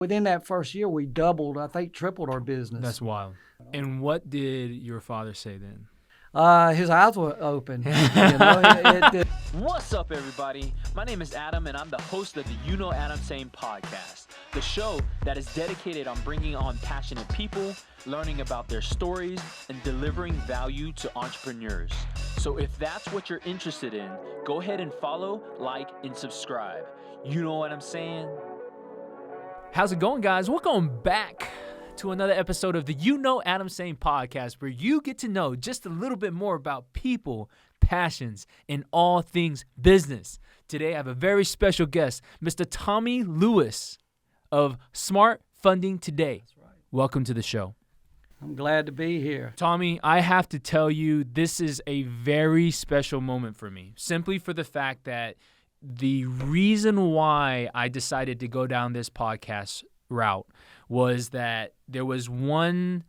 Within that first year, we doubled, I think tripled our business. That's wild. And what did your father say then? His eyes were open. What's up, everybody? My name is Adam, and I'm the host of the UKnowAdamTsang podcast, the show that is dedicated on bringing on passionate people, learning about their stories, and delivering value to entrepreneurs. So if that's what you're interested in, go ahead and follow, like, and subscribe. You know what I'm saying? How's it going, guys? Welcome back to another episode of the UKnowAdamTsang podcast, where you get to know just a little bit more about people, passions, and all things business. Today, I have a very special guest, Mr. Tommy Lewis of Smart Funding Today. That's right. Welcome to the show. I'm glad to be here. Tommy, I have to tell you, this is a very special moment for me, simply for the fact that the reason why I decided to go down this podcast route was that there was one,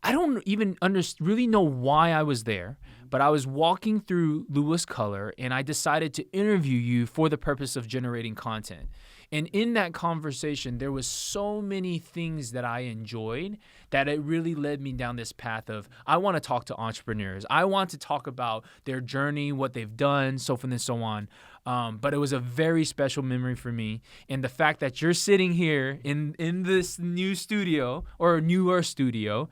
I don't even really know why I was there, but I was walking through Lewis Color and I decided to interview you for the purpose of generating content. And in that conversation, there was so many things that I enjoyed that it really led me down this path of, I want to talk to entrepreneurs. I want to talk about their journey, what they've done, so forth and so on. But it was a very special memory for me. And the fact that you're sitting here in this new studio or newer studio,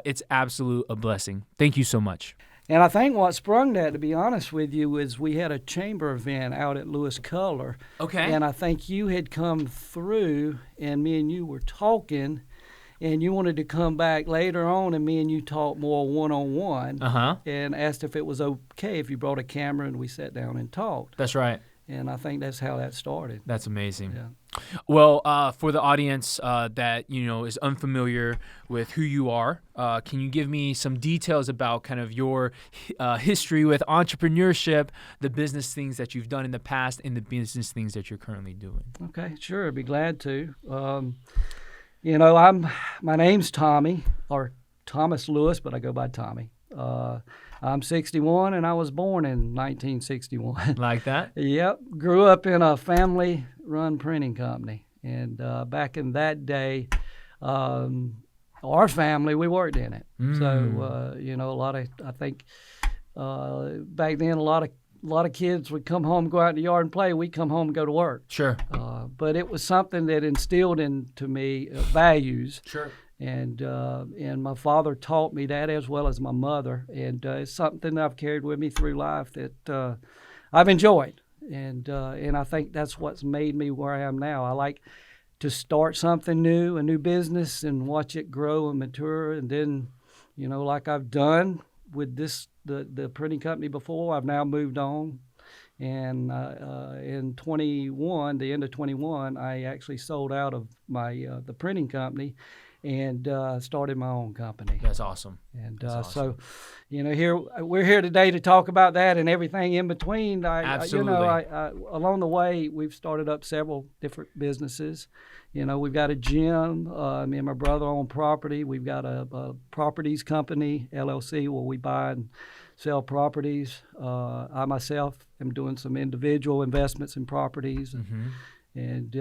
it's absolute a blessing. Thank you so much. And I think what sprung that, to be honest with you, is we had a chamber event out at Lewis Color. Okay. And I think you had come through, and me and you were talking, and you wanted to come back later on, and me and you talked more one-on-one. And asked if it was okay if you brought a camera and we sat down and talked. That's right. And I think that's how that started. That's amazing. Yeah. Well, for the audience that is unfamiliar with who you are, can you give me some details about kind of your history with entrepreneurship, the business things that you've done in the past, and the business things that you're currently doing? Okay, sure. I'd be glad to. My name's Tommy, or Thomas Lewis, but I go by Tommy. I'm 61, and I was born in 1961. Like that? Yep. Grew up in a family-run printing company. And back in that day, our family, we worked in it. So, a lot of, I think, back then, a lot of kids would come home, go out in the yard and play. We'd come home and go to work. Sure. But it was something that instilled into me values. Sure. And my father taught me that, as well as my mother, and it's something that I've carried with me through life that I've enjoyed, and I think that's what's made me where I am now. I like to start something new, a new business, and watch it grow and mature, and then, like I've done with the printing company before, I've now moved on, and in 21, the end of 21, I actually sold out of my the printing company. And started my own company. That's awesome. And awesome. So, we're here today to talk about that and everything in between. Absolutely. Along the way, we've started up several different businesses. We've got a gym. Me and my brother own property. We've got a properties company, LLC, where we buy and sell properties. I myself am doing some individual investments in properties. Mm-hmm. And,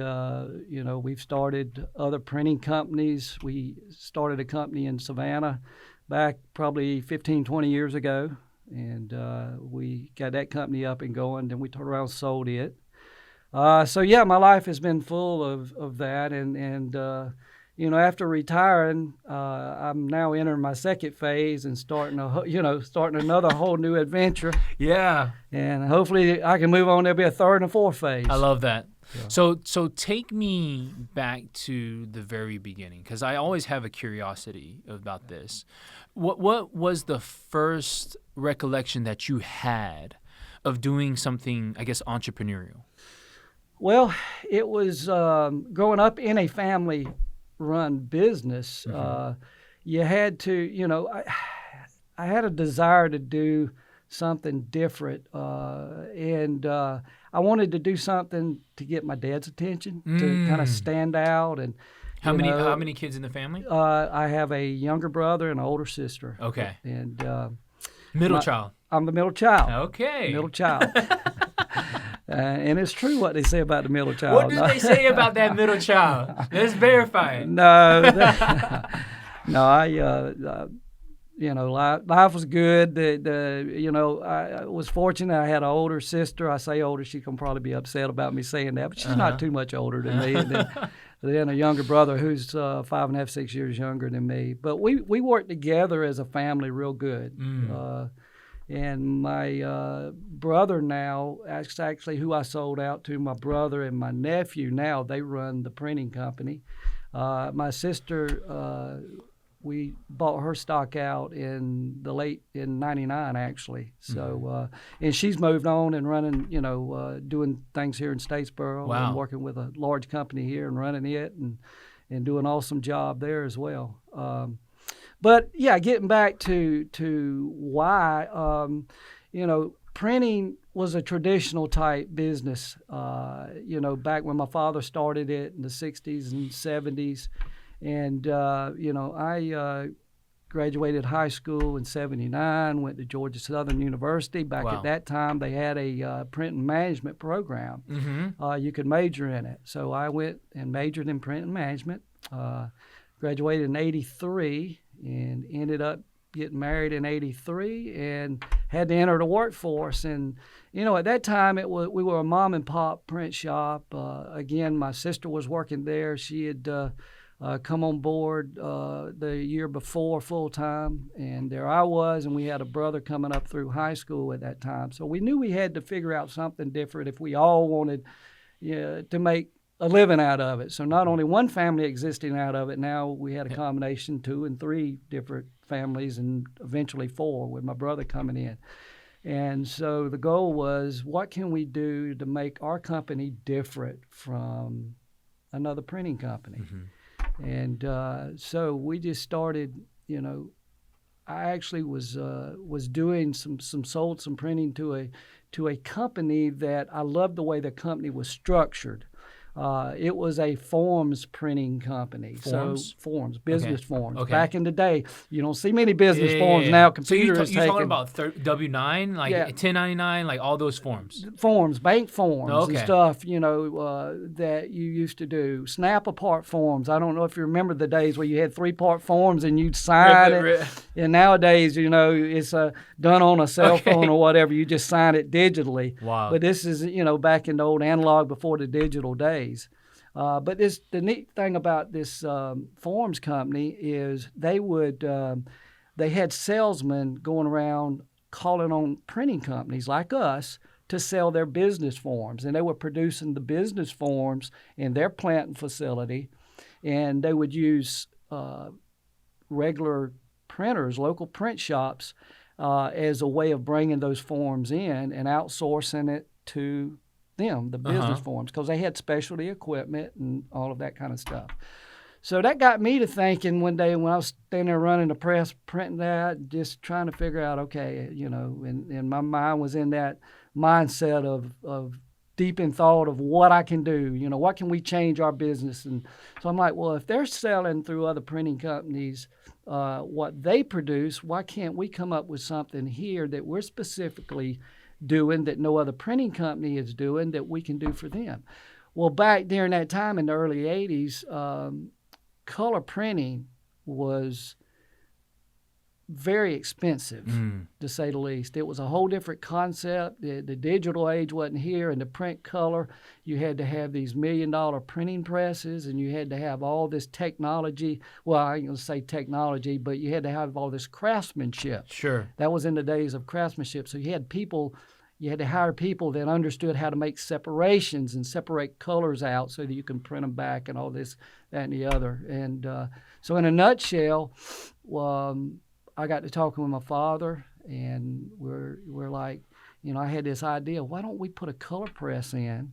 we've started other printing companies. We started a company in Savannah back probably 15, 20 years ago. And we got that company up and going. Then we turned around and sold it. My life has been full of that. And after retiring, I'm now entering my second phase and starting another whole new adventure. Yeah. And hopefully I can move on. There'll be a third and a fourth phase. I love that. Yeah. So take me back to the very beginning, because I always have a curiosity about this. What was the first recollection that you had of doing something, I guess, entrepreneurial? Well, it was growing up in a family-run business. Mm-hmm. You had to, I had a desire to do something different, and I wanted to do something to get my dad's attention, to kind of stand out. And how many kids in the family? I have a younger brother and an older sister. Okay. And middle child. I'm the middle child. Okay. Middle child. And it's true what they say about the middle child. What do they say about that middle child? Let's verify it. No, no. Life was good. I was fortunate. I had an older sister. I say older. She can probably be upset about me saying that, but she's not too much older than me. And then a younger brother who's 5.5, 6 years younger than me. But we worked together as a family real good. And my brother now, actually who I sold out to, my brother and my nephew now, they run the printing company. My sister, we bought her stock out in 99 actually. So, and she's moved on and running, doing things here in Statesboro. Wow. And working with a large company here and running it and doing an awesome job there as well. But yeah, getting back to why, printing was a traditional type business, back when my father started it in the 60s and 70s. And, I graduated high school in 79, went to Georgia Southern University. Back Wow. at that time, they had a print and management program. You could major in it. So I went and majored in print and management, graduated in 83, and ended up getting married in 83 and had to enter the workforce. And, at that time we were a mom and pop print shop. Again, my sister was working there. She had come on board the year before full time, and there I was, and we had a brother coming up through high school at that time. So we knew we had to figure out something different if we all wanted to make a living out of it. So not only one family existing out of it, now we had a combination 2 and 3 different families, and eventually 4 with my brother coming in. And so the goal was, what can we do to make our company different from another printing company? And so we just started, I actually was doing sold some printing to a company that I loved the way the company was structured. It was a forms printing company. Forms? So forms, business forms. Okay. Back in the day, you don't see many business forms now. Computers So you're talking taking about W-9, like 1099, like all those forms? forms, bank forms and Okay. stuff, that you used to do. Snap apart forms. I don't know if you remember the days where you had 3-part forms and you'd sign it. And nowadays, it's done on a cell phone or whatever. You just sign it digitally. Wow. But this is, back in the old analog before the digital days. But the neat thing about this forms company is they had salesmen going around calling on printing companies like us to sell their business forms. And they were producing the business forms in their plant and facility. And they would use regular printers, local print shops, as a way of bringing those forms in and outsourcing it to them, the business forms, because they had specialty equipment and all of that kind of stuff. So that got me to thinking one day when I was standing there running the press, printing that, just trying to figure out, and my mind was in that mindset of deep in thought of what I can do, what can we change our business? And so I'm like, well, if they're selling through other printing companies what they produce, why can't we come up with something here that we're specifically doing that no other printing company is doing that we can do for them? Well, back during that time in the early 80s, color printing was very expensive, to say the least. It was a whole different concept. The digital age wasn't here, and the print color, you had to have these $1 million printing presses, and you had to have all this technology. Well, I ain't going to say technology, but you had to have all this craftsmanship. Sure. That was in the days of craftsmanship. So you had to hire people that understood how to make separations and separate colors out so that you can print them back and all this, that, and the other. And so in a nutshell, I got to talking with my father, and we're like, I had this idea, why don't we put a color press in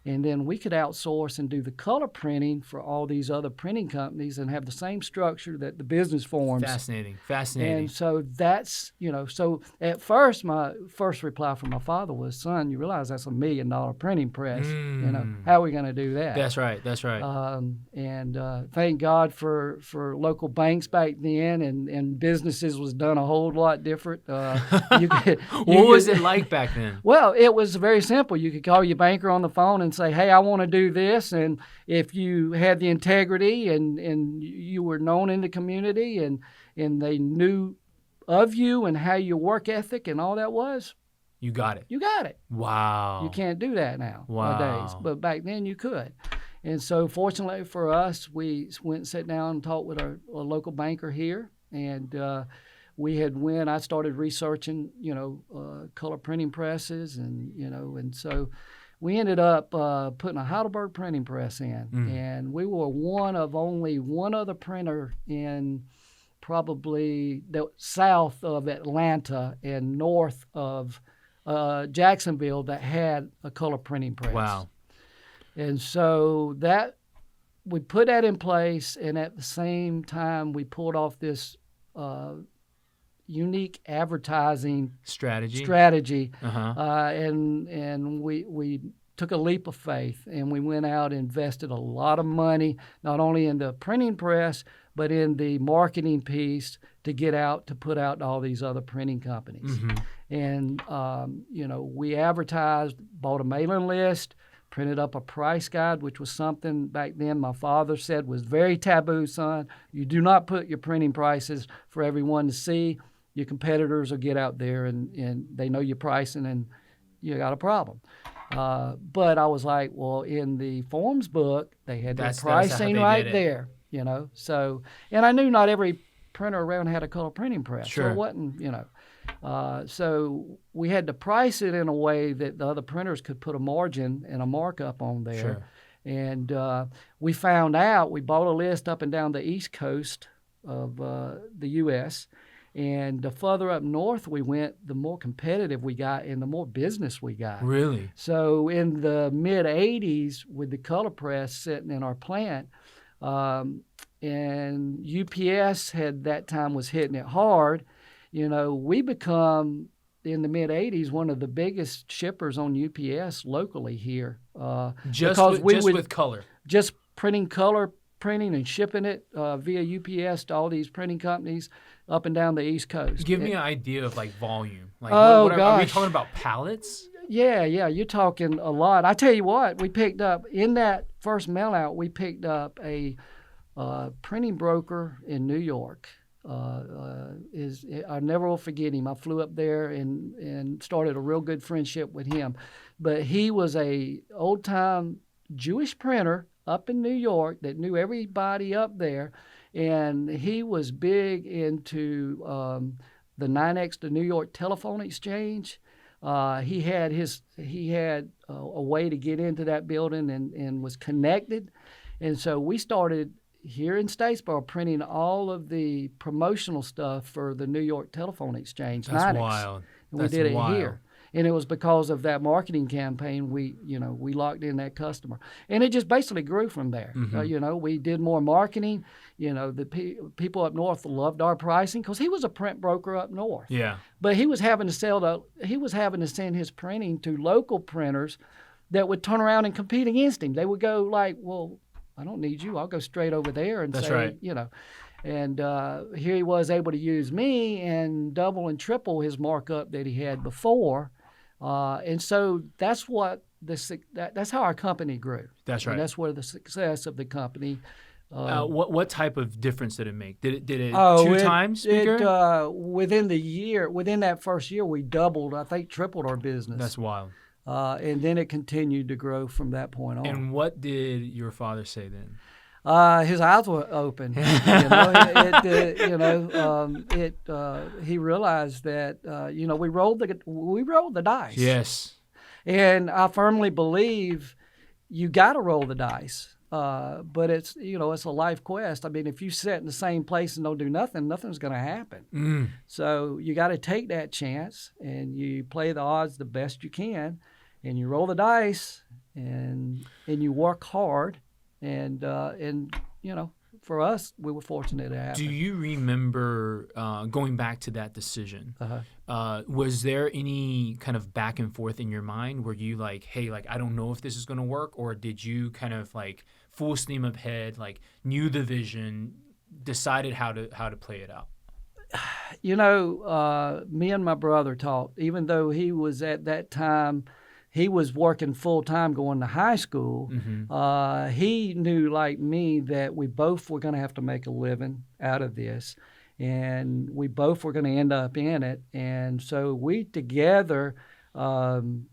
And then we could outsource and do the color printing for all these other printing companies and have the same structure that the business forms. Fascinating. And so that's, so at first, my first reply from my father was, son, you realize that's $1 million printing press. How are we going to do that? That's right. And thank God for local banks back then, and businesses was done a whole lot different. What was it like back then? Well, it was very simple. You could call your banker on the phone and say, hey, I want to do this. And if you had the integrity and you were known in the community and they knew of you and how your work ethic and all that was, you got it. You got it. Wow. You can't do that nowadays, but back then you could. And so fortunately for us, we went and sat down and talked with a local banker here, and I started researching, color printing presses, and so we ended up putting a Heidelberg printing press in, and we were one of only one other printer in probably the south of Atlanta and north of Jacksonville that had a color printing press. Wow. And so we put that in place, and at the same time we pulled off this unique advertising strategy. And we took a leap of faith, and we went out and invested a lot of money, not only in the printing press, but in the marketing piece to get out, to put out all these other printing companies. And, we advertised, bought a mailing list, printed up a price guide, which was something back then my father said was very taboo, son. You do not put your printing prices for everyone to see. Your competitors will get out there and they know your pricing and you got a problem. But I was like, well, in the forms book, they had the pricing right there, So, and I knew not every printer around had a color printing press. Sure. So it wasn't, so we had to price it in a way that the other printers could put a margin and a markup on there. Sure. And we found out, we bought a list up and down the East Coast of the U.S., and the further up north we went, the more competitive we got and the more business we got. Really? So in the mid-'80s, with the color press sitting in our plant, and UPS had that time was hitting it hard, we become, in the mid-'80s, one of the biggest shippers on UPS locally here. With color? Just printing color, printing and shipping it via UPS to all these printing companies up and down the East Coast. Give me an idea of volume. Gosh. Are we talking about pallets? Yeah, you're talking a lot. I tell you what, we picked up, in that first mail out, we picked up a printing broker in New York. I never will forget him. I flew up there and started a real good friendship with him. But he was a old-time Jewish printer up in New York that knew everybody up there, and he was big into the NYNEX, the New York Telephone Exchange. He had a way to get into that building and was connected, and so we started here in Statesboro printing all of the promotional stuff for the New York Telephone Exchange. That's NYNEX. wild. And we did it here. And it was because of that marketing campaign we locked in that customer. And it just basically grew from there. We did more marketing. The people up north loved our pricing because he was a print broker up north. Yeah. But he was having to send his printing to local printers that would turn around and compete against him. They would go like, well, I don't need you. I'll go straight over there and That's say, right. And here he was able to use me and double and triple his markup that he had before. And so that's that's how our company grew. That's right. And that's where the success of the company. What type of difference did it make? Did it two times bigger? Within that first year, we doubled, I think tripled our business. That's wild. And then it continued to grow from that point on. And what did your father say then? His eyes were open. He realized that we rolled the dice. Yes. And I firmly believe you got to roll the dice. But it's a life quest. I mean, if you sit in the same place and don't do nothing, nothing's going to happen. So you got to take that chance and you play the odds the best you can. and you roll the dice, and you work hard, and for us, we were fortunate to have. Do you remember going back to that decision? Was there any kind of back and forth in your mind? Were you like, hey, like, I don't know if this is going to work? Or did you kind of like full steam ahead, like knew the vision, decided how to play it out? Me and my brother talked, even though he was at that time, he was working full time going to high school. He knew, like me, that we both were going to have to make a living out of this, and we both were going to end up in it. And so we together, knew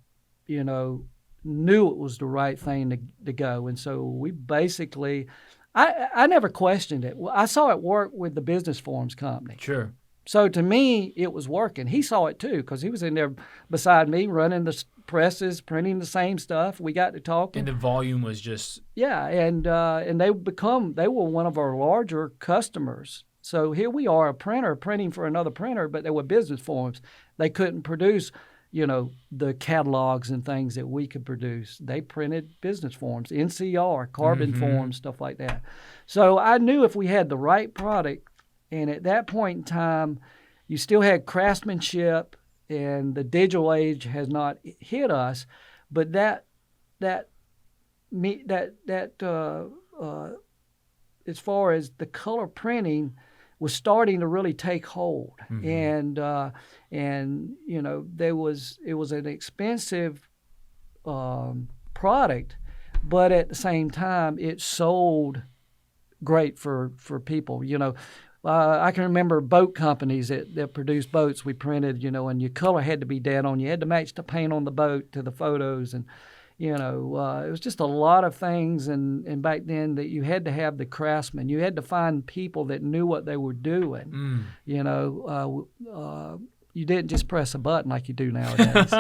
it was the right thing to go. And so we basically, I never questioned it. I saw it work with the business forms company. Sure. So to me, it was working. He saw it too, because he was in there beside me running the presses, printing the same stuff. We got to talking. And the volume was just... Yeah, and they were one of our larger customers. So here we are, a printer printing for another printer, but they were business forms. They couldn't produce, the catalogs and things that we could produce. They printed business forms, NCR, carbon forms, stuff like that. So I knew if we had the right product, and at that point in time, you still had craftsmanship, and the digital age has not hit us, but that as far as the color printing was starting to really take hold, and it was an expensive product, but at the same time it sold great for people. I can remember boat companies that produced boats. We printed, and your color had to be dead on. You had to match the paint on the boat to the photos, and it was just a lot of things. And back then that you had to have the craftsmen. You had to find people that knew what they were doing. You didn't just press a button like you do nowadays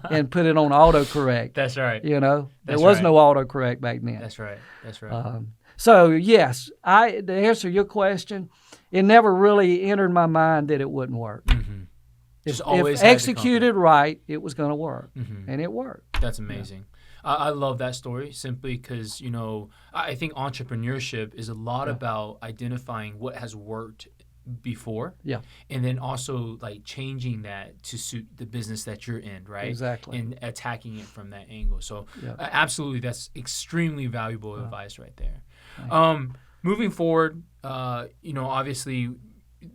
and put it on autocorrect. That's right. There was no autocorrect back then. That's right. So yes, to answer your question, it never really entered my mind that it wouldn't work. If executed right, it was going to work, and it worked. That's amazing. I love that story simply because, I think entrepreneurship is a lot about identifying what has worked before, and then also like changing that to suit the business that you're in, right? Exactly. And attacking it from that angle. So absolutely, that's extremely valuable advice right there. Moving forward, obviously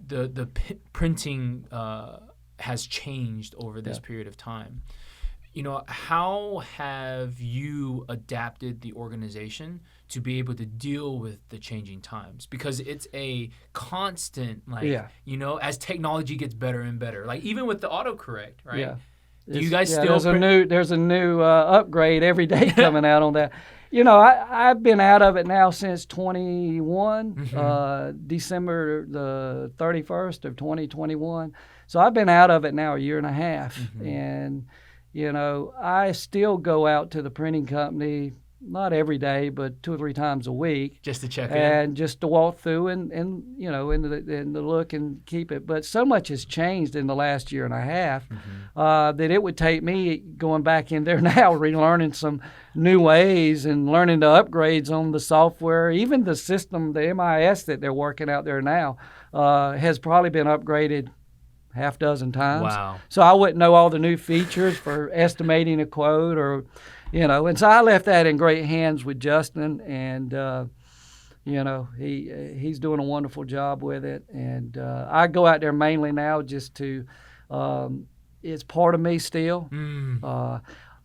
the printing has changed over this period of time. How have you adapted the organization to be able to deal with the changing times? Because it's a constant, as technology gets better and better, like even with the autocorrect, right? Yeah. Do you guys still there's a new upgrade every day coming out on that. I've been out of it now since 21, December the 31st of 2021. So I've been out of it now a year and a half. And, I still go out to the printing company, not every day, but 2 or 3 times a week. Just to check in. And just to walk through and the look and keep it. But so much has changed in the last year and a half that it would take me going back in there now, relearning some new ways and learning the upgrades on the software. Even the system, the MIS that they're working out there now, has probably been upgraded half dozen times. Wow. So I wouldn't know all the new features for estimating a quote or, and so I left that in great hands with Justin, and, he's doing a wonderful job with it. And I go out there mainly now just to, it's part of me still.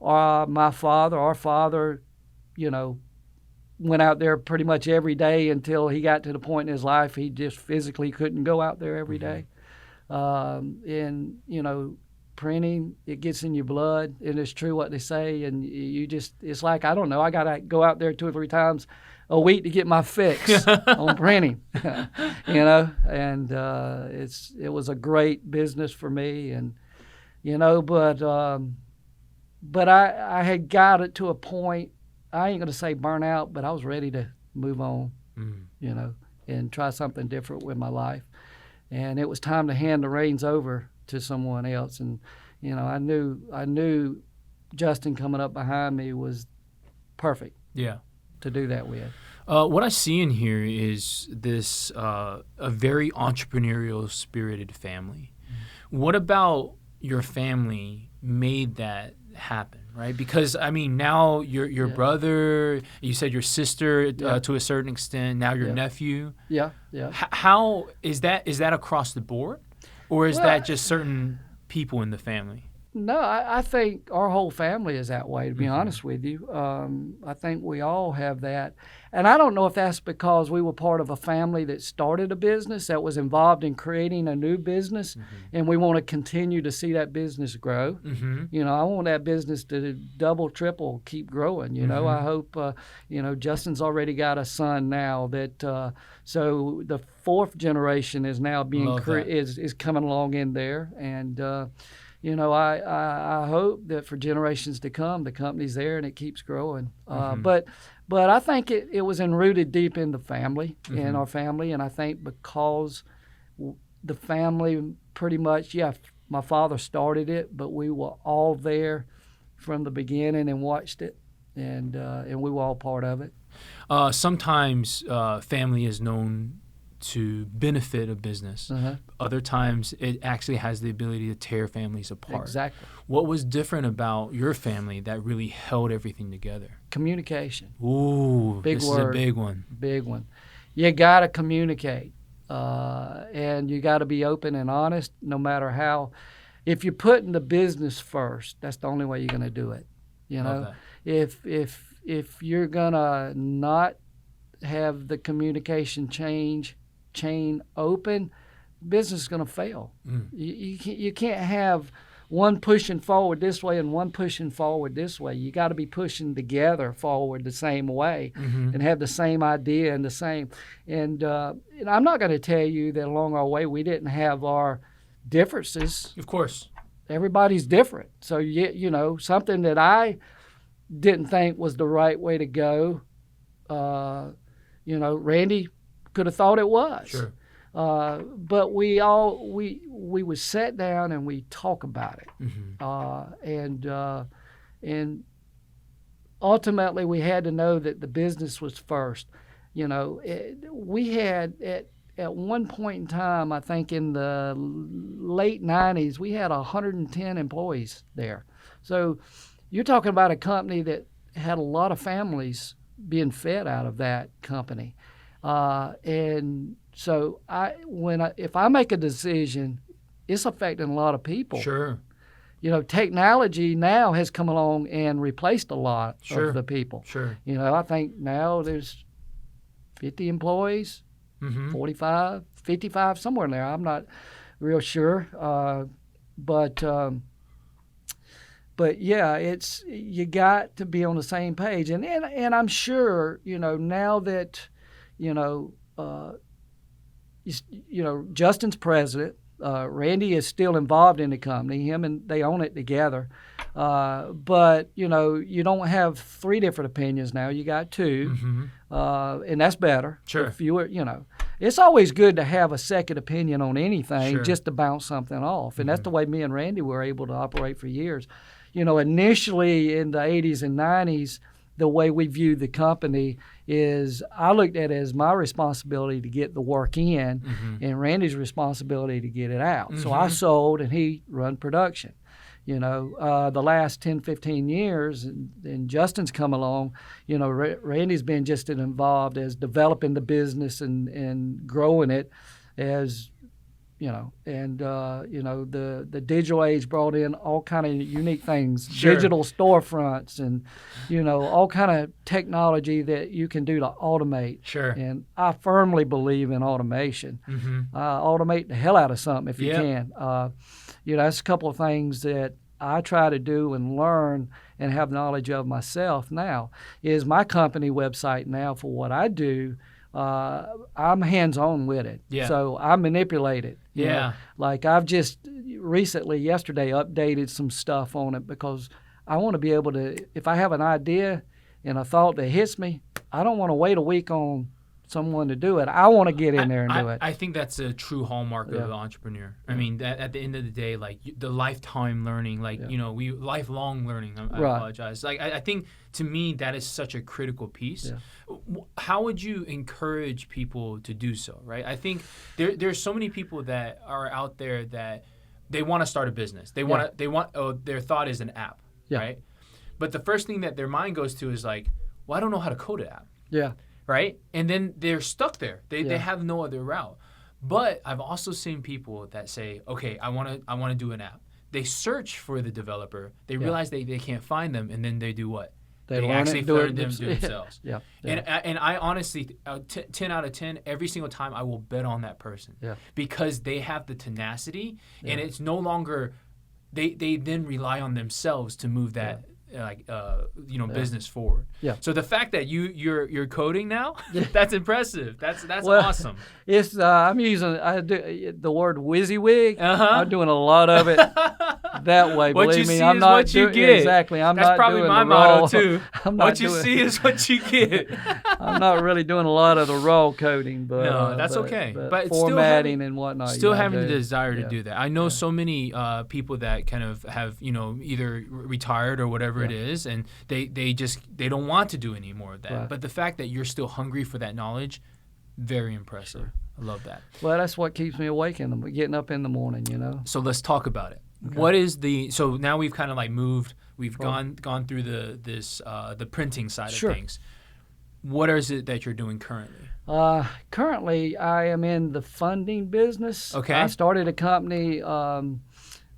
Our father, went out there pretty much every day until he got to the point in his life he just physically couldn't go out there every day. Printing, it gets in your blood, and it's true what they say, and it's like, I don't know, I gotta go out there 2 or 3 times a week to get my fix on printing. And it was a great business for me, and but I had got it to a point, I ain't gonna say burnout, but I was ready to move on, and try something different with my life. And it was time to hand the reins over to someone else. And, I knew Justin coming up behind me was perfect Yeah. to do that with. What I see in here is this a very entrepreneurial spirited family. What about your family made that happen, right? Because I mean, now your brother, you said your sister to a certain extent, now your nephew. Yeah. How is that? Is that across the board, or is that just certain people in the family? No, I think our whole family is that way, to be honest with you. I think we all have that. And I don't know if that's because we were part of a family that started a business, that was involved in creating a new business, and we want to continue to see that business grow. You know, I want that business to double, triple, keep growing. You know, I hope, you know, Justin's already got a son now that, so the fourth generation is now being, is coming along in there. And, you know, I hope that for generations to come, the company's there and it keeps growing. But I think it was enrooted deep in the family, in our family, and I think because the family pretty much, my father started it, but we were all there from the beginning and watched it, and we were all part of it. Sometimes family is known to benefit a business. Other times it actually has the ability to tear families apart. Exactly. What was different about your family that really held everything together? Communication. Ooh, Big this word. is a big one. Big one. You got to communicate, and you got to be open and honest no matter how. If you're putting the business first, that's the only way you're going to do it. You know, if you're going to not have the communication chain open, business is going to fail. You can't have one pushing forward this way and one pushing forward this way. You got to be pushing together forward the same way and have the same idea and the same. And I'm not going to tell you that along our way we didn't have our differences. Of course. Everybody's different. So, you know, something that I didn't think was the right way to go, you know, Randy could have thought it was. Sure. But we would sit down and we talk about it. And ultimately we had to know that the business was first. You know, we had at one point in time, I think in the late 90s, we had 110 employees there. So you're talking about a company that had a lot of families being fed out of that company. And so if I make a decision, it's affecting a lot of people. Sure. You know, technology now has come along and replaced a lot of the people. Sure. You know, I think now there's 50 employees, 45, 55, somewhere in there. I'm not real sure. But yeah, you got to be on the same page. And I'm sure, you know, now that, you know, Justin's president, Randy is still involved in the company. Him and they own it together. But, you know, you don't have three different opinions now. You got two, and that's better. Sure. If you were, you know, it's always good to have a second opinion on anything just to bounce something off. And that's the way me and Randy were able to operate for years. You know, initially in the 80s and 90s, the way we viewed the company is I looked at it as my responsibility to get the work in and Randy's responsibility to get it out. So I sold and he run production. You know, the last 10, 15 years, and Justin's come along, you know, Randy's been just as involved as developing the business and growing it as, you know, and, you know, the digital age brought in all kind of unique things, digital storefronts and, you know, all kind of technology that you can do to automate. Sure. And I firmly believe in automation. Automate the hell out of something if you can. You know, that's a couple of things that I try to do and learn and have knowledge of myself now. Is my company website now for what I do, I'm hands-on with it. Yeah. So I manipulate it. You know? Like I've just recently, yesterday, updated some stuff on it because I want to be able to, if I have an idea and a thought that hits me, I don't want to wait a week on someone to do it. I want to get in there and do it. I think that's a true hallmark of an entrepreneur. I mean, at the end of the day, like the lifetime learning, like we lifelong learning. I apologize. Like I think to me that is such a critical piece. Yeah. How would you encourage people to do so? Right. I think there's so many people that are out there that they want to start a business. They want their thought is an app. Yeah. Right. But the first thing that their mind goes to is like, well, I don't know how to code an app. Yeah. Right? And then they're stuck there. They have no other route. But I've also seen people that say, okay, I want to do an app. They search for the developer. They realize they can't find them, and then they do what? They actually learn them themselves. Yeah. And I honestly, 10 out of 10, every single time I will bet on that person. Yeah. Because they have the tenacity, and it's no longer, they then rely on themselves to move that business forward. Yeah. So the fact that you're coding now, that's impressive. That's awesome. It's I'm using the word WYSIWYG. I'm doing a lot of it that way. What believe you me, see I'm is not what you get. Exactly. I'm that's not probably doing my the motto raw, too. What you see is what you get. I'm not really doing a lot of the raw coding, but no, that's okay. But it's formatting and whatnot. Still having the desire to do that. I know so many people that kind of have either retired or whatever it is, and they don't want to do any more of that. Right. But the fact that you're still hungry for that knowledge, very impressive. Sure. I love that. Well, that's what keeps me awake getting up in the morning, So let's talk about it. Okay. What is so now we've kind of like moved, we've gone through the printing side of things. What is it that you're doing currently? Currently, I am in the funding business. Okay. I started a company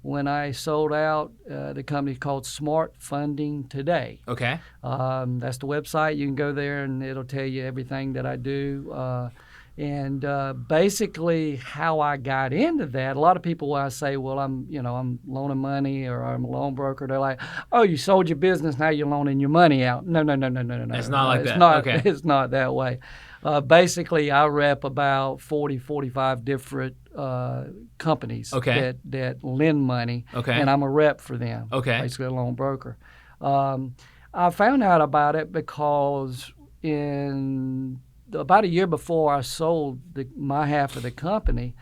when I sold out. The company called Smart Funding Today. Okay. That's the website. You can go there and it'll tell you everything that I do. And basically how I got into that, a lot of people, when I say, well, I'm loaning money or I'm a loan broker, they're like, oh, you sold your business, now you're loaning your money out. No. It's not like that. Okay. It's not that way. Basically, I rep about 40, 45 different companies that lend money, and I'm a rep for them, basically a loan broker. I found out about it because about a year before I sold my half of the company,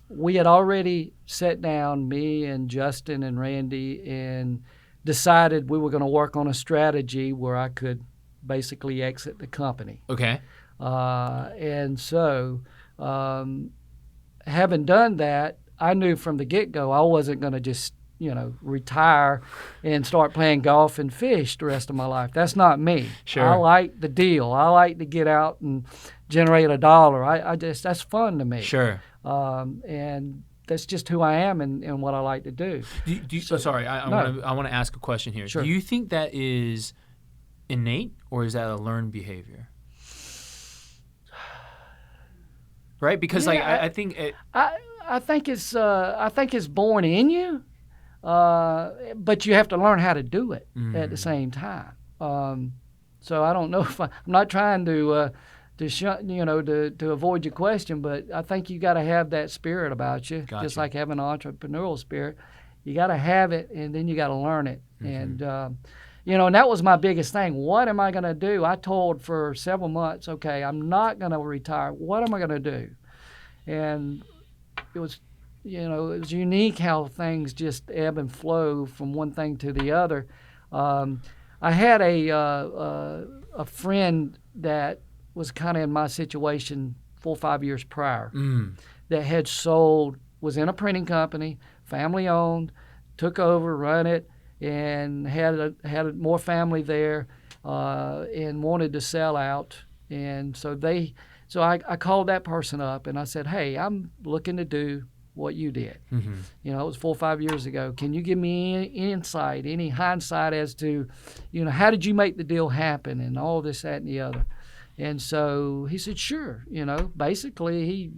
we had already sat down, me and Justin and Randy, and decided we were going to work on a strategy where I could basically exit the company. Okay. And so, having done that, I knew from the get-go I wasn't going to just retire and start playing golf and fish the rest of my life. That's not me. Sure. I like the deal. I like to get out and generate a dollar. That's fun to me. Sure. And that's just who I am and what I like to do. I want to ask a question here. Sure. Do you think that is innate or is that a learned behavior? Right? Because I think it's born in you. But you have to learn how to do it at the same time. So I don't know if I'm not trying to avoid your question, but I think you got to have that spirit about you, just like having an entrepreneurial spirit. You got to have it, and then you got to learn it. And and that was my biggest thing. What am I going to do? I told for several months, okay, I'm not going to retire. What am I going to do? And it was. It was unique how things just ebb and flow from one thing to the other. I had a friend that was kind of in my situation 4 or 5 years prior that had was in a printing company, family owned, took over, run it, and had more family there, and wanted to sell out. And so I called that person up and I said, hey, I'm looking to do what you did. It was 4 or 5 years ago. Can you give me any insight, any hindsight as to, how did you make the deal happen and all this, that, and the other? And so he said, sure. Basically he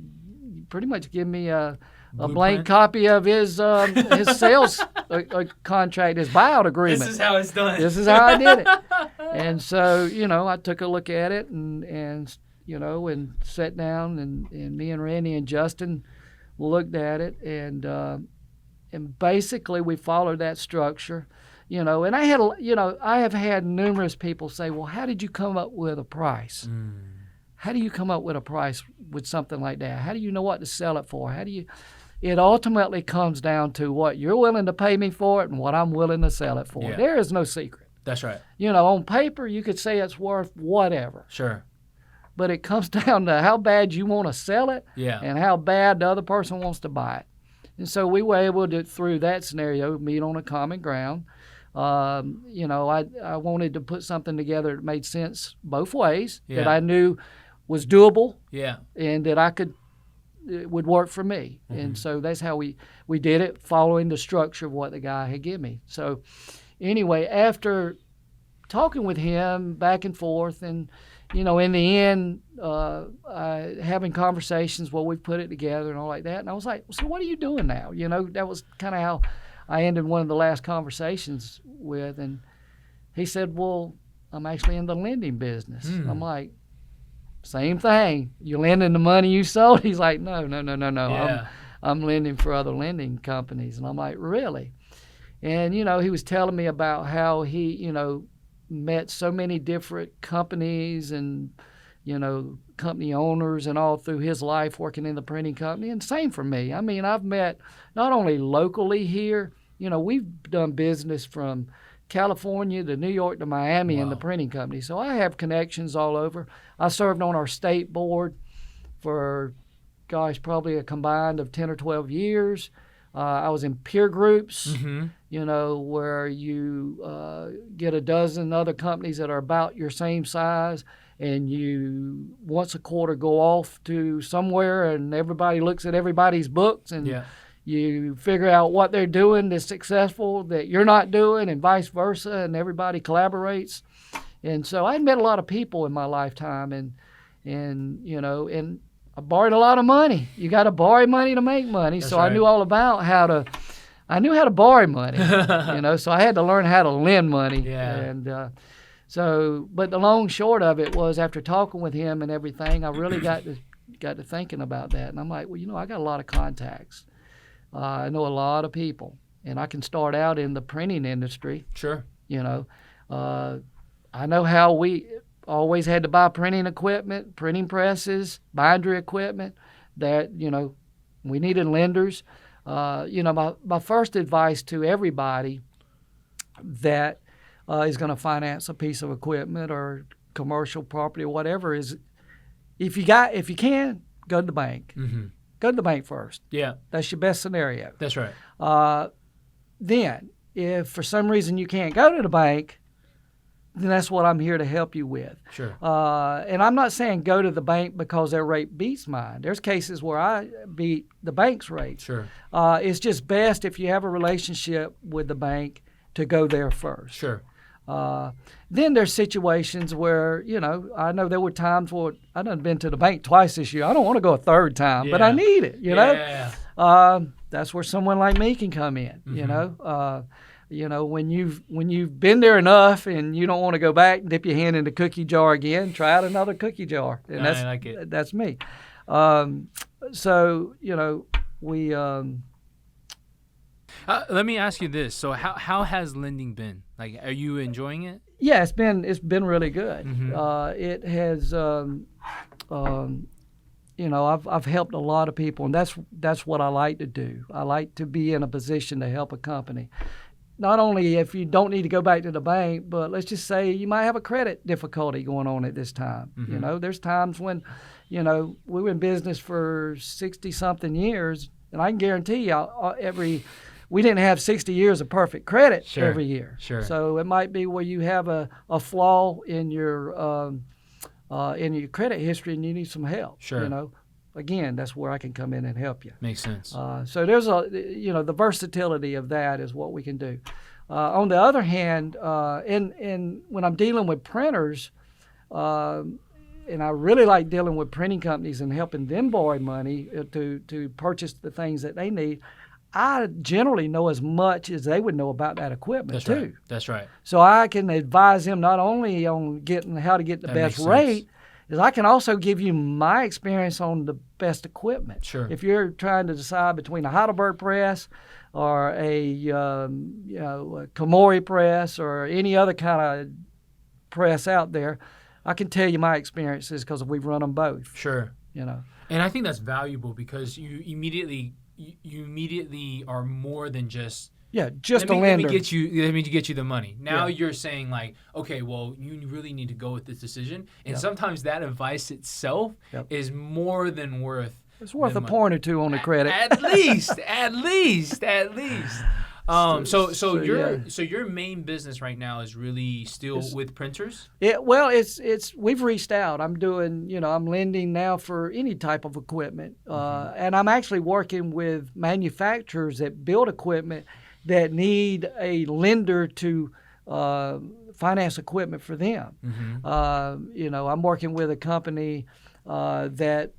pretty much gave me a blank copy of his sales contract, his buyout agreement. This is how it's done. This is how I did it. And so, I took a look at it and sat down and me and Randy and Justin looked at it, and basically we followed that structure, and I have had numerous people say, well, how did you come up with a price? how do you come up with a price with something like that? How do you know what to sell it for? It ultimately comes down to what you're willing to pay me for it and what I'm willing to sell it for. Yeah. There is no secret. That's right. On paper, you could say it's worth whatever. Sure. But it comes down to how bad you want to sell it and how bad the other person wants to buy it. And so we were able to, through that scenario, meet on a common ground. I wanted to put something together that made sense both ways, that I knew was doable and that it would work for me. Mm-hmm. And so that's how we did it, following the structure of what the guy had given me. So anyway, after talking with him back and forth and, in the end, having conversations where we put it together and all like that. And I was like, so what are you doing now? That was kind of how I ended one of the last conversations with. And he said, well, I'm actually in the lending business. I'm like, same thing. You're lending the money you sold? He's like, no. Yeah. I'm lending for other lending companies. And I'm like, really? And, he was telling me about how he, met so many different companies and, company owners and all through his life working in the printing company. And same for me. I mean, I've met not only locally here, we've done business from California to New York to Miami in the printing company. So I have connections all over. I served on our state board for, probably a combined of 10 or 12 years. I was in peer groups, where you get a dozen other companies that are about your same size, and you once a quarter go off to somewhere and everybody looks at everybody's books and you figure out what they're doing that's successful that you're not doing and vice versa, and everybody collaborates. And so I met a lot of people in my lifetime, and I borrowed a lot of money. You got to borrow money to make money. That's so right. I knew all about how to borrow money, so I had to learn how to lend money. Yeah. And but the long short of it was, after talking with him and everything, I really got to thinking about that. And I'm like, well, I got a lot of contacts. I know a lot of people, and I can start out in the printing industry. Sure. I know how we always had to buy printing equipment, printing presses, bindery equipment, that, we needed lenders. My first advice to everybody that is going to finance a piece of equipment or commercial property or whatever is, if you can, go to the bank. Mm-hmm. Go to the bank first. Yeah. That's your best scenario. That's right. Then, if for some reason you can't go to the bank, then that's what I'm here to help you with. Sure. And I'm not saying go to the bank because their rate beats mine. There's cases where I beat the bank's rate. Sure. It's just best, if you have a relationship with the bank, to go there first. Sure. Then there's situations where, I know there were times where I done been to the bank twice this year. I don't want to go a third time, but I need it, Yeah. That's where someone like me can come in, Mm-hmm. When you've been there enough and you don't want to go back and dip your hand in the cookie jar again, try out another cookie jar. And I like it. That's me. We... let me ask you this. So how has lending been? Like, are you enjoying it? Yeah, it's been really good. Mm-hmm. It has, I've helped a lot of people, and that's what I like to do. I like to be in a position to help a company. Not only if you don't need to go back to the bank, but let's just say you might have a credit difficulty going on at this time. Mm-hmm. There's times when, we were in business for 60-something years, and I can guarantee you we didn't have 60 years of perfect credit every year. Sure. So it might be where you have a flaw in your credit history and you need some help. Sure. Again, that's where I can come in and help you. Makes sense. So there's the versatility of that is what we can do. On the other hand, and when I'm dealing with printers, and I really like dealing with printing companies and helping them borrow money to purchase the things that they need, I generally know as much as they would know about that equipment too. Right. That's right. So I can advise them not only on how to get the best rate, is I can also give you my experience on the best equipment. Sure. If you're trying to decide between a Heidelberg press or a Komori press or any other kind of press out there, I can tell you my experiences because we've run them both. Sure. You know. And I think that's valuable because you immediately are more than just just a lender. Let me get you the money. Now Yeah. you're saying like, okay, well, you really need to go with this decision, and sometimes that advice itself is more than worth. It's worth a point or two on the credit. At least. So your main business right now is really still with printers? We've reached out. I'm doing, I'm lending now for any type of equipment. And I'm actually working with manufacturers that build equipment that need a lender to finance equipment for them. I'm working with a company that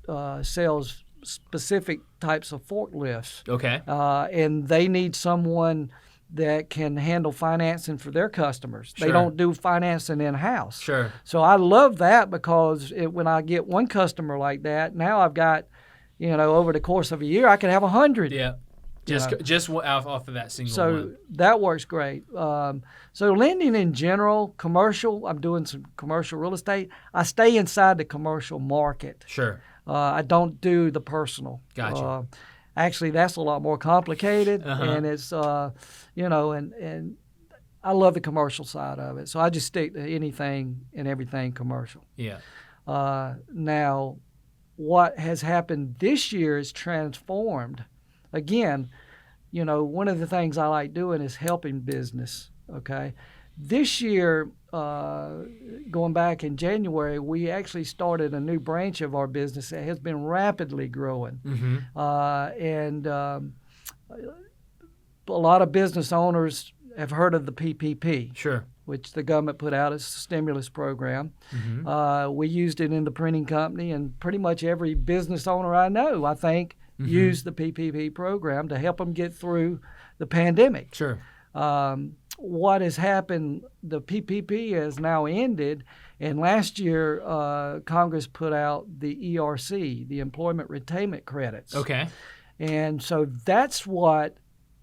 sells specific types of forklifts. Okay. And they need someone that can handle financing for their customers. Sure. They don't do financing in-house. Sure. So I love that because when I get one customer like that, now I've got, over the course of a year, I could have 100. Yeah. Just off of that single so one. That works great. So lending in general, commercial, I'm doing some commercial real estate. I stay inside the commercial market. Sure. I don't do the personal. Gotcha. Actually, that's a lot more complicated, and it's, and I love the commercial side of it. So I just stick to anything and everything commercial. Yeah. Now, what has happened this year is transformed. Again, one of the things I like doing is helping business, okay? This year, going back in January, we actually started a new branch of our business that has been rapidly growing. And a lot of business owners have heard of the PPP, Sure. which the government put out as a stimulus program. We used it in the printing company, and pretty much every business owner I know, I think, used the PPP program to help them get through the pandemic. Sure. What has happened, the PPP has now ended, and last year Congress put out the ERC, the Employment Retainment Credits. Okay. And so that's what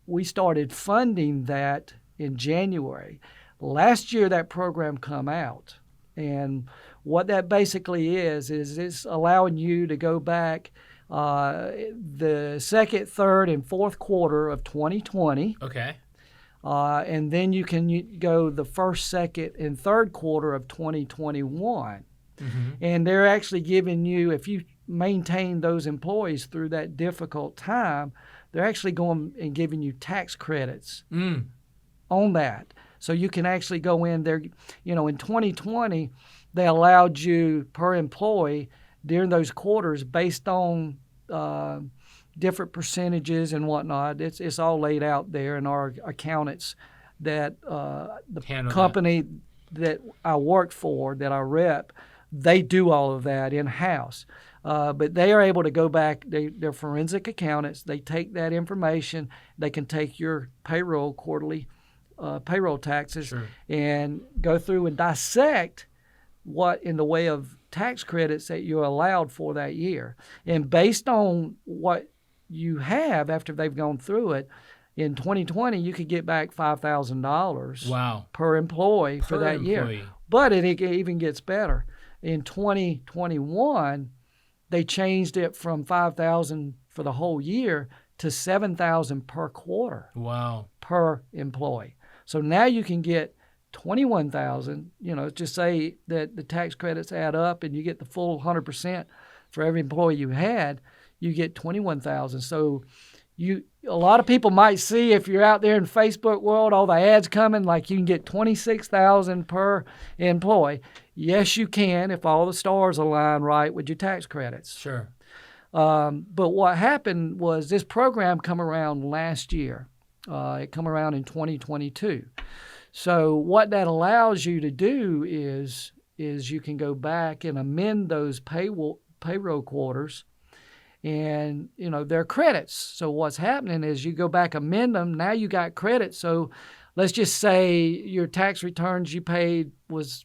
we started funding that in January. Last year that program come out, and what that basically is it's allowing you to go back the second, third, and fourth quarter of 2020. Okay. And then you can go the first, second, and third quarter of 2021. And they're actually giving you, if you maintain those employees through that difficult time, they're actually going and giving you tax credits on that. So you can actually go in there. In 2020, they allowed you per employee during those quarters based on different percentages and whatnot. It's all laid out there, and our accountants that the company that I work for, that I rep, they do all of that in-house. But they are able to go back. They're forensic accountants. They take that information. They can take your quarterly payroll taxes, and go through and dissect what in the way of tax credits that you're allowed for that year. And based on what you have after they've gone through it, in 2020 you could get back $5,000 per employee for that year. But it even gets better. In 2021, they changed it from $5,000 for the whole year to $7,000 per quarter. Per employee. So now you can get $21,000, just say that the tax credits add up and you get the full 100% for every employee you had, you get $21,000. So a lot of people might see, if you're out there in Facebook world, all the ads coming, like you can get $26,000 per employee. Yes, you can, if all the stars align right with your tax credits. Sure. But what happened was this program come around last year. It come around in 2022. So what that allows you to do is you can go back and amend those payroll quarters, and they're credits. So what's happening is you go back, amend them. Now you got credits. So let's just say your tax returns you paid was,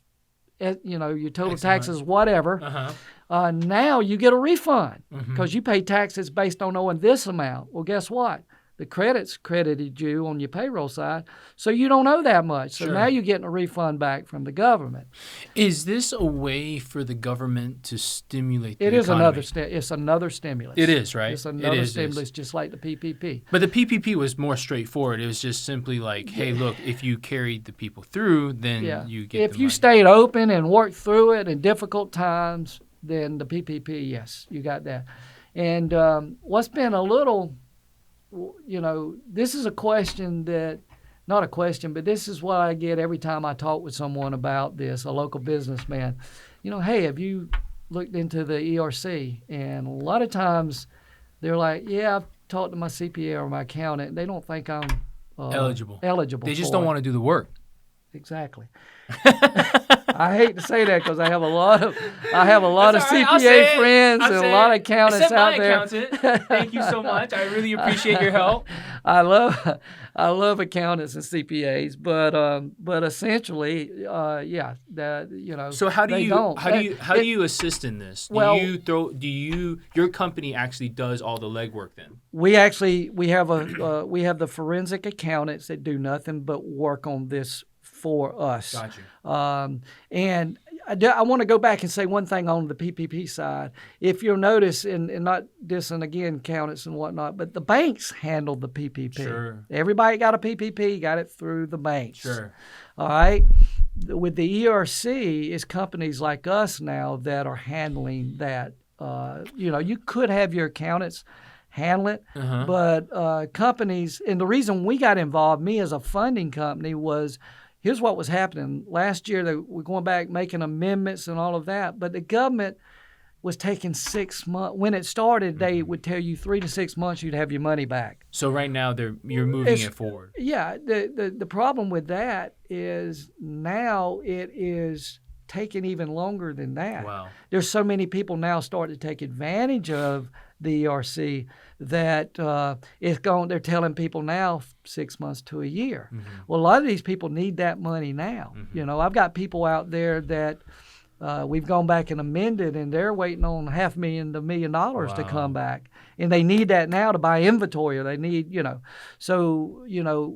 your total taxes, whatever. Now you get a refund because you pay taxes based on owing this amount. Well, guess what? the credit's credited you on your payroll side, so you don't owe that much. So Sure. now you're getting a refund back from the government. Is this a way for the government to stimulate the It is economy? it's another stimulus. It is, right? It's another It is. stimulus, just like the PPP. But the PPP was more straightforward. It was just simply like, hey, look, if you carried the people through, then you get If the you money. stayed open and worked through it in difficult times, then the PPP, yes, you got that. And what's been a little, this is a question that, not a question, but this is what I get every time I talk with someone about this, a local businessman. Hey, have you looked into the ERC? And a lot of times they're like, yeah, I've talked to my CPA or my accountant. They don't think I'm eligible. Eligible. They just for don't it. want to do the work. Exactly. I hate to say that because I have a lot of That's all right. I'll say CPA it. friends I'll and say a lot it. of accountants Except my out there. accountant. Thank you so much. I really appreciate your help. I love accountants and CPAs, but essentially, So how do they you don't. how do you assist in this? Your company actually does all the legwork then? We have the forensic accountants that do nothing but work on this for us. Got you. And I want to go back and say one thing on the PPP side. If you'll notice, and not dissing again accountants and whatnot, but the banks handled the PPP. Sure. Everybody got a PPP, got it through the banks. Sure. All right. With the ERC, it's companies like us now that are handling that. You could have your accountants handle it, but companies, and the reason we got involved, me as a funding company, was here's what was happening. Last year, they were going back making amendments and all of that, but the government was taking 6 months. When it started, they would tell you 3 to 6 months you'd have your money back. So right now you're moving it forward. Yeah. The problem with that is now it is taking even longer than that. Wow. There's so many people now starting to take advantage of the ERC that they're telling people now 6 months to a year. Mm-hmm. Well, a lot of these people need that money now. Mm-hmm. I've got people out there that we've gone back and amended, and they're waiting on $500,000 to $1 million to come back, and they need that now to buy inventory. Or they need, So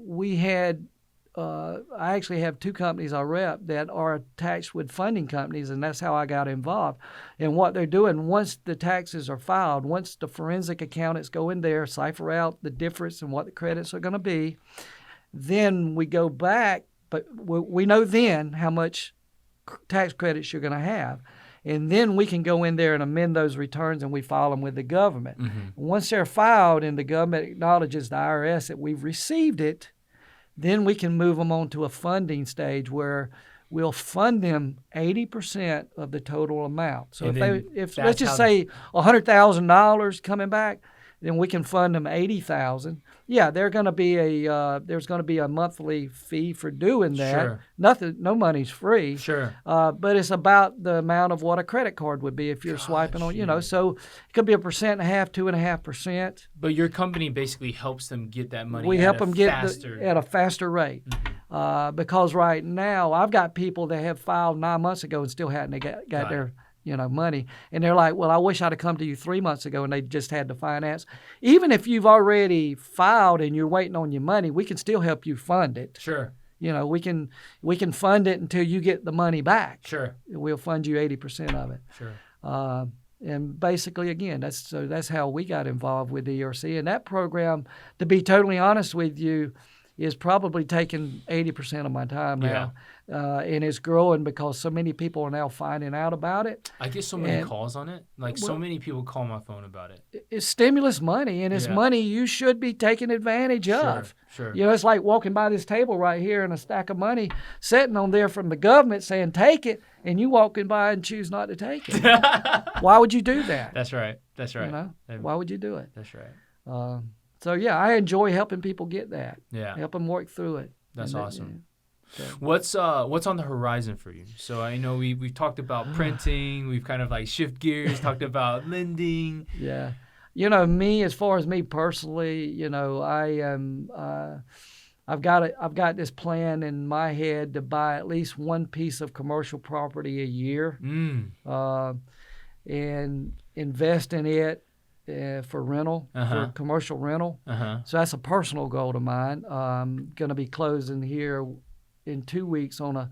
we had. I actually have 2 companies I rep that are attached with funding companies, and that's how I got involved. And what they're doing, once the taxes are filed, once the forensic accountants go in there, cipher out the difference and what the credits are going to be, then we go back, but we know then how much tax credits you're going to have. And then we can go in there and amend those returns, and we file them with the government. Mm-hmm. Once they're filed and the government acknowledges the IRS that we've received it, then we can move them on to a funding stage where we'll fund them 80% of the total amount. So if let's just say $100,000 coming back, then we can fund them $80,000. Yeah, there's going to be a monthly fee for doing that. Sure. No money's free. Sure. But it's about the amount of what a credit card would be if you're swiping on. So it could be 1.5%, 2.5%. But your company basically helps them get that money. We help them get faster. at a faster rate. Mm-hmm. Because right now I've got people that have filed 9 months ago and still hadn't got their money, and they're like, well, I wish I'd have come to you 3 months ago, and they just had the finance. Even if you've already filed and you're waiting on your money, we can still help you fund it. Sure. We can fund it until you get the money back. Sure. We'll fund you 80% of it. Sure. And basically, again, that's how we got involved with the ERC. And that program, to be totally honest with you, is probably taking 80% of my time now. And it's growing because so many people are now finding out about it. I get so many calls on it. So many people call my phone about it. It's stimulus money, and it's money you should be taking advantage of. Sure. It's like walking by this table right here and a stack of money sitting on there from the government saying, take it, and you walking by and choose not to take it. Why would you do that? That's right. Why would you do it? That's right. So, I enjoy helping people get that. Yeah. Help them work through it. That's awesome. What's on the horizon for you? So I know we've talked about printing. We've kind of like shift gears, talked about lending. Yeah. Me, as far as me personally, I am I've got this plan in my head to buy at least one piece of commercial property a year and invest in it. for rental, for commercial rental. So that's a personal goal of mine. I'm going to be closing here in 2 weeks on a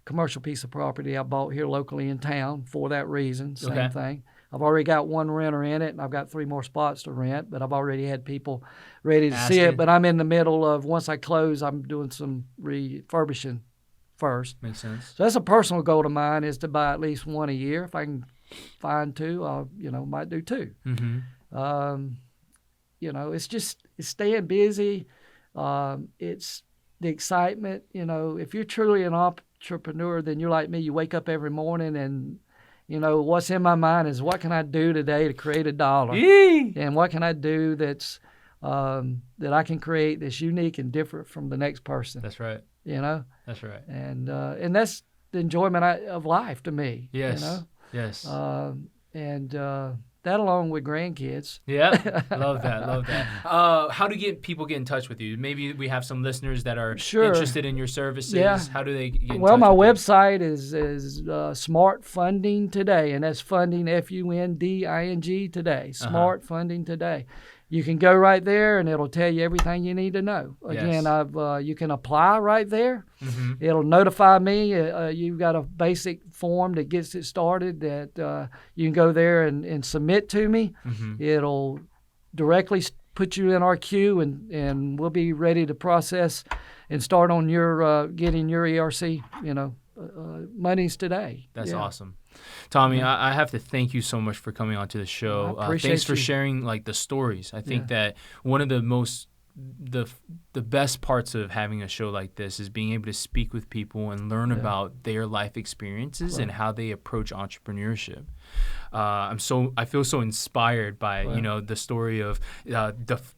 commercial piece of property I bought here locally in town for that reason. Same thing. I've already got one renter in it, and I've got 3 more spots to rent, but I've already had people ready to see it. But I'm in the middle of, once I close, I'm doing some refurbishing first. Makes sense. So that's a personal goal of mine, is to buy at least one a year. If I can find 2, I'll, might do 2. It's staying busy. It's the excitement. If you're truly an entrepreneur, then you're like me. You wake up every morning and, what's in my mind is, what can I do today to create $1? And what can I do that I can create that's unique and different from the next person? That's right. That's right. And that's the enjoyment of life to me. Yes. Yes. That along with grandkids. Yeah, love that. How do people get in touch with you? Maybe we have some listeners that are interested in your services. Yeah. How do they get in touch with you? Well, my website is Smart Funding Today, and that's funding, Funding today. Smart Funding Today. You can go right there, and it'll tell you everything you need to know. Again, you can apply right there. It'll notify me. You've got a basic form that gets it started that you can go there and submit to me. It'll directly put you in our queue, and we'll be ready to process and start on your getting your ERC, monies today. That's awesome. Tommy, I have to thank you so much for coming onto the show. Thanks for sharing the stories. I think that one of the best parts of having a show like this is being able to speak with people and learn about their life experiences and how they approach entrepreneurship. I feel so inspired by the story of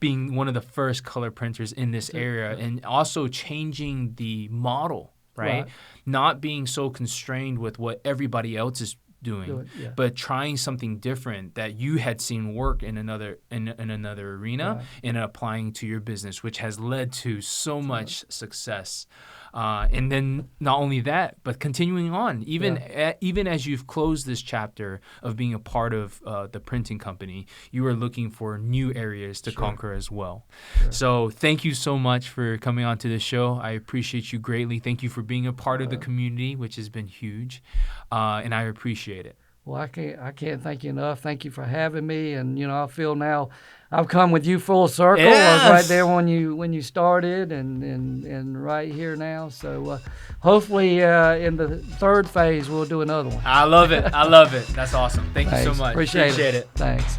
being one of the first color printers in this area, and also changing the model. Right? Not being so constrained with what everybody else is doing, but trying something different that you had seen work in another arena and applying to your business, which has led to so much success. And then not only that, but continuing on, even as you've closed this chapter of being a part of the printing company, you are looking for new areas to conquer as well. So thank you so much for coming on to the show. I appreciate you greatly. Thank you for being a part of the community, which has been huge, and I appreciate it. Well, I can't thank you enough. Thank you for having me, and I feel now I've come with you full circle. Yes. I was right there when you started, and right here now. So hopefully in the 3rd phase we'll do another one. I love it. That's awesome. Thanks. You so much. Appreciate it. it. Thanks.